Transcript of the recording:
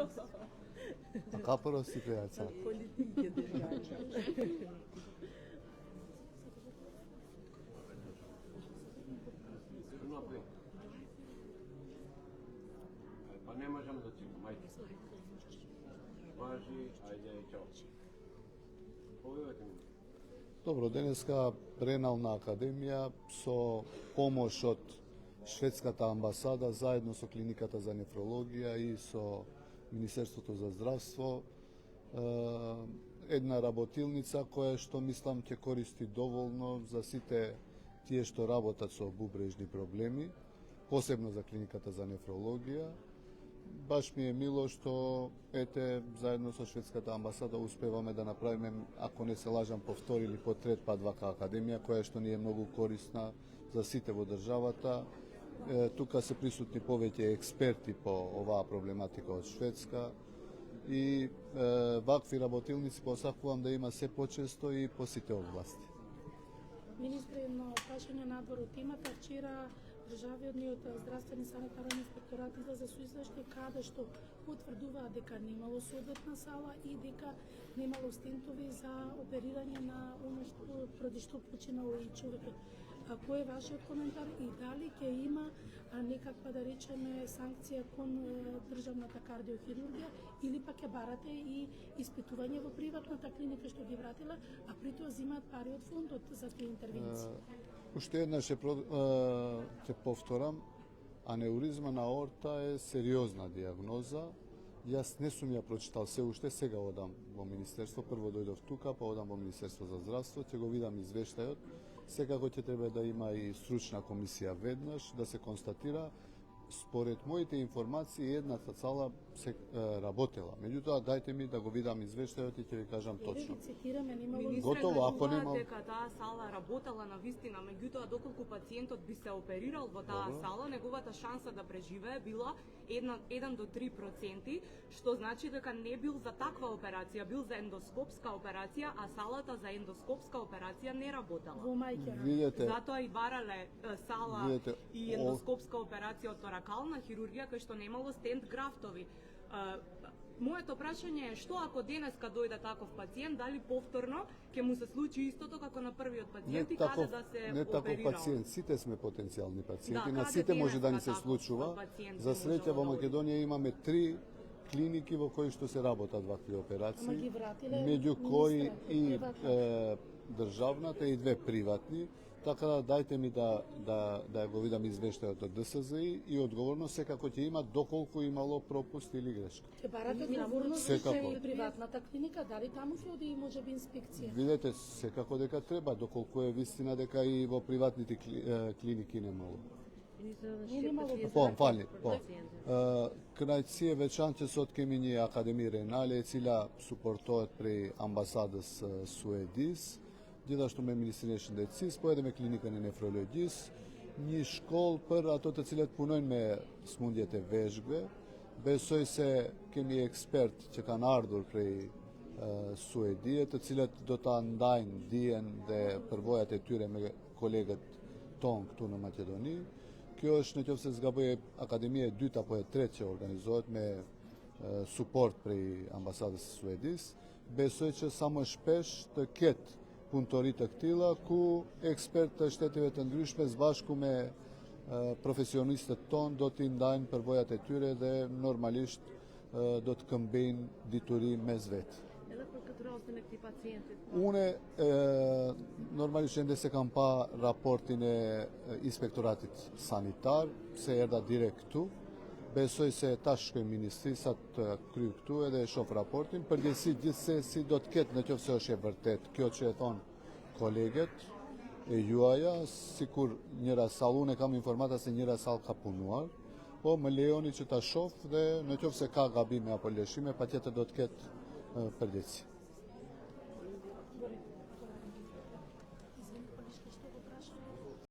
A kaporo si prijaca? Politike držanja. Pa ne možemo da ćemo, majke. Važi, ajde, čao. Повелете ми. Добро, денеска Ренална академија со помош од Шведската амбасада заедно со Клиниката за нефрологија и со Министерството за здравство една работилница која што мислам ќе користи доволно за сите тие што работат со бубрежни проблеми, посебно за Клиниката за нефрологија. Баш ми е мило што заедно со Шведската амбасада успеваме да направиме, ако не се лажам, по втори или по трет пат вака академија, која што ни е многу корисна за сите во државата. Тука се присутни повеќе експерти по оваа проблематика од Шведска и вакви работилници посакувам да има се почесто и по сите области. Министре, едно прашање надворот имате вчера државниот здравствени санитарен инспекторат излезе со извештај каде што потврдуваа дека немало соодветна сала и дека немало стентови за оперирање на оно што преди што починало и човекот. Кој е вашиот коментар и дали ќе има некаква, да речеме, санкција кон државната кардиохирургија или пак ќе барате и испитување во приватната клиника што ги вратила, а при тоа зимаат пари од фондот за тие интервенции? Уште еднаш ќе повторам, анеуризма на аорта е сериозна диагноза. Јас не сум ја прочитал се уште, сега одам во Министерство, прво дојдов тука, па одам во Министерство за здравство, ќе го видам извештајот. Секако ќе треба да има и стручна комисија веднаш, да се констатира. Според моите информации, едната сала се работела. Меѓутоа, дајте ми да го видам извештајот и ќе ви кажам точно. Готово, ако нема дека таа сала работела на вистина, меѓутоа доколку пациентот би се оперирал во таа сала, неговата шанса да преживее била 1 до 3%, што значи дека не бил за таква операција, бил за ендоскопска операција, а салата за ендоскопска операција не работела. Во мајќера. Затоа и барале сала и ендоскопска операција од торакална хирургија кој што немало стент графтови. Моето прашање е што ако денеска дојде таков пациент, дали повторно ќе му се случи истото како на првиот пациент и каде да се оперира? Не таков пациент, сите сме потенцијални пациенти, на сите може да ни се случува. За среќа во Македонија имаме 3 клиники во кои што се работат вакви операции, меѓу кои и државната и 2 приватни. Така да дајте ми да го видам извештајот од ДСЗИ и одговорно секако ќе има доколку имало пропуст или грешка. Ќе барате одговорност и приватната клиника, дали таму ќе оди можеби инспекција? Видете, секако дека треба, доколку е вистина дека и во приватните клиники немало. Крајција вечанчесот ке мини Академија Ренале циля супортоhet при амбасадës Suedis, gjithashtu me Ministrinë e Shëndetësisë, po edhe me Klinikën e Nefrologjisë, një shkollë për ato të cilët punojnë me smundjet e veshkëve. Besoj se kemi ekspert që kanë ardhur prej Suedie, të cilët do ta ndajnë dijen dhe përvojat e tyre me kolegët tonë këtu në Maqedoni. Kjo është nëse zgaboj akademia e dytë apo e tretë që organizohet me suport prej ambasadës së Suedisë. Besoj që sa më shpesh të ketë punëtori të këtilla ku ekspertë të shteteve të ndryshme së bashku me profesionistët tonë do t'i ndajnë përvojat e tyre dhe normalisht do të këmbejnë dituri mes vetë. Edhe për këtë rastin e këtij pacientit. Unë normalisht ende se kam pa raportin e inspektoratit sanitar, se erdha direkt këtu. Besoj se tash shkoj ministri sa të kryj këtu edhe e shoh raportin. Përgjegjësi gjithsesi do të ketë nëse është e vërtet kjo që e thon kolegët e juaja, sikur njëra sallë, unë kam informata se njëra sallë ka punuar, po më lejoni që ta shoh dhe nëse ka gabime apo lëshime, patjetër do të ketë përgjegjësi.